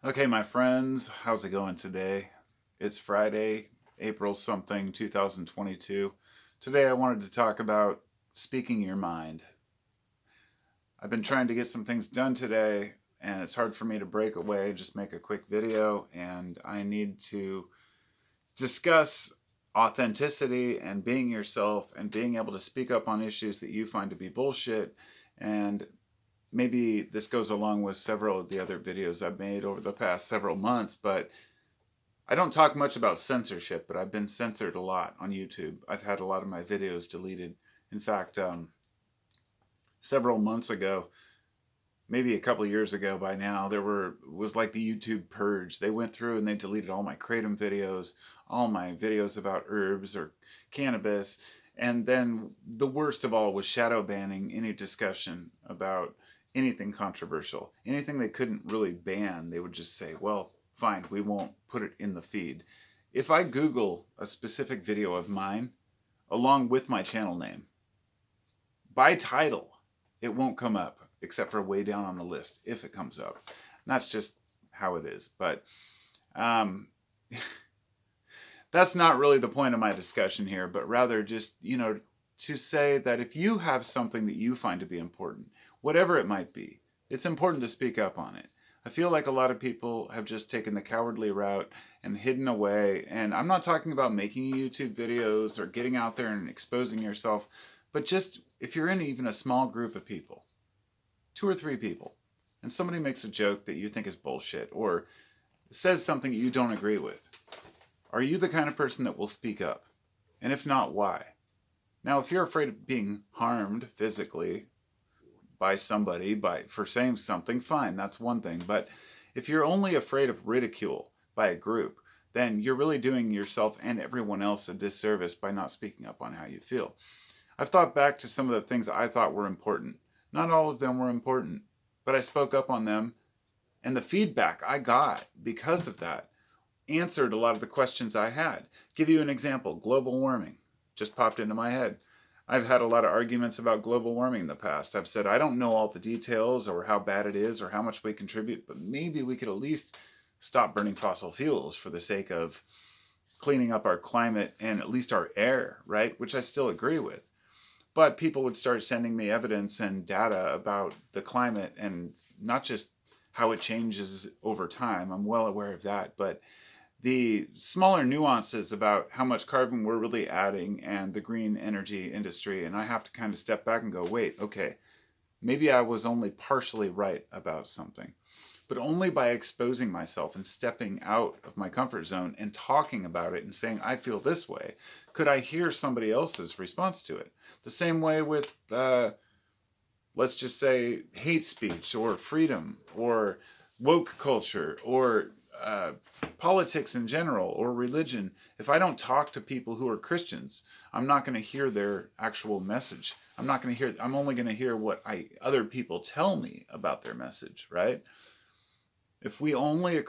Okay, my friends, how's it going today? It's Friday, April something, 2022. Today I wanted to talk about speaking your mind. I've been trying to get some things done today, and it's hard for me to break away, just make a quick video, and I need to discuss authenticity and being yourself and being able to speak up on issues that you find to be bullshit. And maybe this goes along with several of the other videos I've made over the past several months, but I don't talk much about censorship, but I've been censored a lot on YouTube. I've had a lot of my videos deleted. In fact, several months ago, maybe a couple years ago by now, was like the YouTube purge. They went through and they deleted all my kratom videos, all my videos about herbs or cannabis, and then the worst of all was shadow banning any discussion about anything controversial. Anything they couldn't really ban, they would just say, well, fine, we won't put it in the feed. If I Google a specific video of mine along with my channel name, by title, it won't come up except for way down on the list if it comes up. And that's just how it is. But um, that's not really the point of my discussion here, but rather just, to say that if you have something that you find to be important, whatever it might be, it's important to speak up on it. I feel like a lot of people have just taken the cowardly route and hidden away. And I'm not talking about making YouTube videos or getting out there and exposing yourself, but just if you're in even a small group of people, two or three people, and somebody makes a joke that you think is bullshit or says something you don't agree with, are you the kind of person that will speak up? And if not, why? Now, if you're afraid of being harmed physically by somebody for saying something, fine, that's one thing. But if you're only afraid of ridicule by a group, then you're really doing yourself and everyone else a disservice by not speaking up on how you feel. I've thought back to some of the things I thought were important. Not all of them were important, but I spoke up on them, and the feedback I got because of that answered a lot of the questions I had. Give you an example: global warming just popped into my head. I've had a lot of arguments about global warming in the past. I've said I don't know all the details or how bad it is or how much we contribute, but maybe we could at least stop burning fossil fuels for the sake of cleaning up our climate and at least our air, right? Which I still agree with. But people would start sending me evidence and data about the climate and not just how it changes over time. I'm well aware of that, but the smaller nuances about how much carbon we're really adding and the green energy industry. And I have to kind of step back and go, wait, okay, maybe I was only partially right about something. But only by exposing myself and stepping out of my comfort zone and talking about it and saying, I feel this way, could I hear somebody else's response to it. The same way with, let's just say, hate speech or freedom or woke culture or politics in general or religion. If I don't talk to people who are Christians, I'm not going to hear their actual message. I'm only going to hear what other people tell me about their message, right? If we only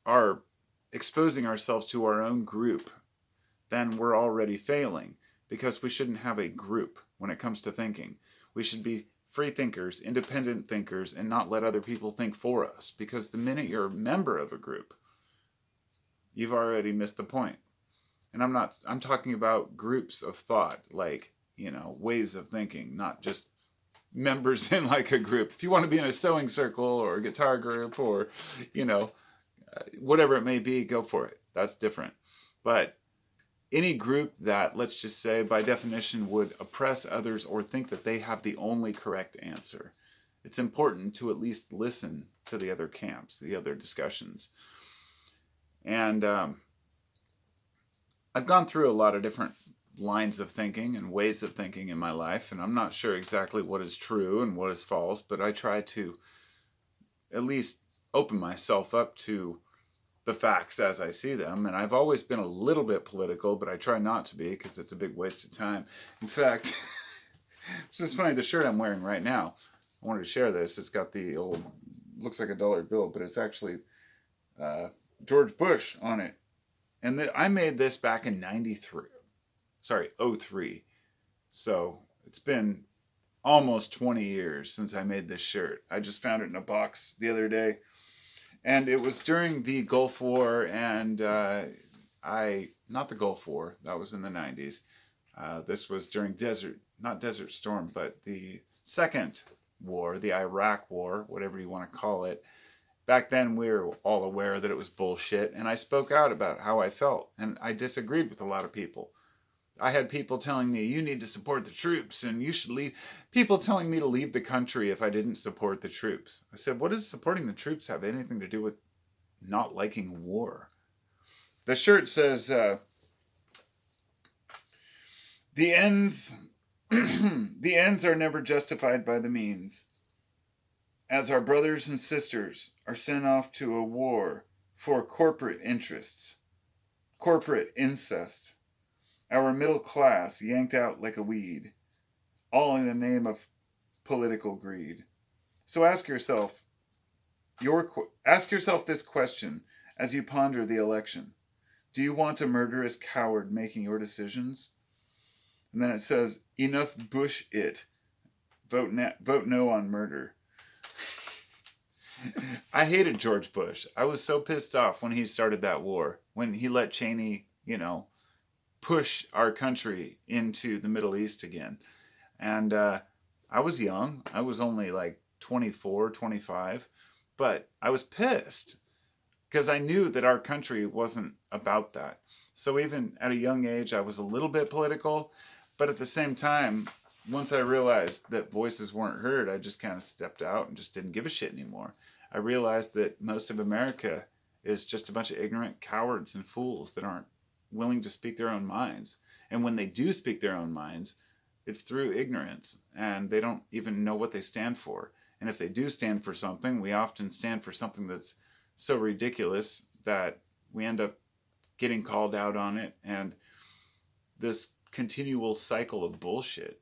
are exposing ourselves to our own group, then we're already failing, because we shouldn't have a group when it comes to thinking. We should be free thinkers, independent thinkers, and not let other people think for us, because the minute you're a member of a group, you've already missed the point. And I'm talking about groups of thought, like, ways of thinking, not just members in like a group. If you want to be in a sewing circle or a guitar group or, you know, whatever it may be, go for it. That's different. But any group that, let's just say, by definition, would oppress others or think that they have the only correct answer, it's important to at least listen to the other camps, the other discussions. And I've gone through a lot of different lines of thinking and ways of thinking in my life, and I'm not sure exactly what is true and what is false, but I try to at least open myself up to the facts as I see them. And I've always been a little bit political, but I try not to be because it's a big waste of time. In fact, it's just funny, the shirt I'm wearing right now, I wanted to share this. It's got the old, looks like a dollar bill, but it's actually George Bush on it. And I made this back in 93. Sorry, '03. So it's been almost 20 years since I made this shirt. I just found it in a box the other day. And it was during the Gulf War, and not the Gulf War, that was in the 90s. This was during not Desert Storm, but the second war, the Iraq War, whatever you want to call it. Back then, we were all aware that it was bullshit, and I spoke out about how I felt, and I disagreed with a lot of people. I had people telling me, you need to support the troops, and you should leave. People telling me to leave the country if I didn't support the troops. I said, what does supporting the troops have anything to do with not liking war? The shirt says, the ends, the ends are never justified by the means. As our brothers and sisters are sent off to a war for corporate interests, corporate incest, our middle class yanked out like a weed, all in the name of political greed. So ask yourself this question as you ponder the election. Do you want a murderous coward making your decisions? And then it says, enough Bush it. Vote no on murder. I hated George Bush. I was so pissed off when he started that war, when he let Cheney, push our country into the Middle East again. And I was young. I was only like 24, 25. But I was pissed because I knew that our country wasn't about that. So even at a young age, I was a little bit political. But at the same time, once I realized that voices weren't heard, I just kind of stepped out and just didn't give a shit anymore. I realized that most of America is just a bunch of ignorant cowards and fools that aren't willing to speak their own minds. And when they do speak their own minds, it's through ignorance, and they don't even know what they stand for. And if they do stand for something, we often stand for something that's so ridiculous that we end up getting called out on it, and this continual cycle of bullshit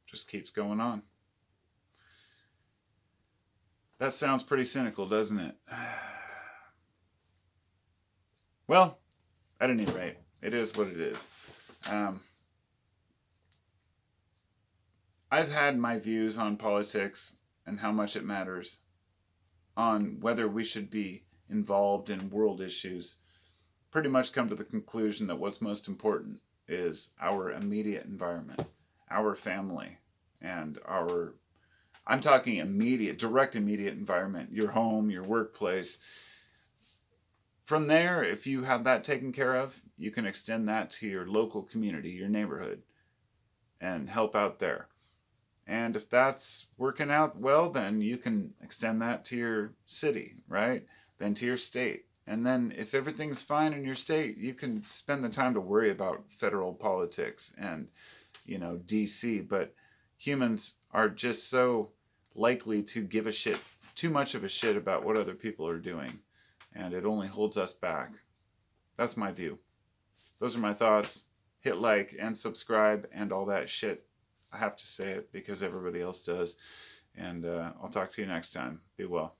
just keeps going on. That sounds pretty cynical, doesn't it? Well, at any rate, it is what it is. I've had my views on politics and how much it matters, on whether we should be involved in world issues. Pretty much come to the conclusion that what's most important is our immediate environment, our family, and I'm talking direct immediate environment, your home, your workplace. From there, if you have that taken care of, you can extend that to your local community, your neighborhood, and help out there. And if that's working out well, then you can extend that to your city, right? Then to your state. And then if everything's fine in your state, you can spend the time to worry about federal politics and, DC. But humans are just so likely to give a shit, too much of a shit about what other people are doing. And it only holds us back. That's my view. Those are my thoughts. Hit like and subscribe and all that shit. I have to say it because everybody else does. And I'll talk to you next time. Be well.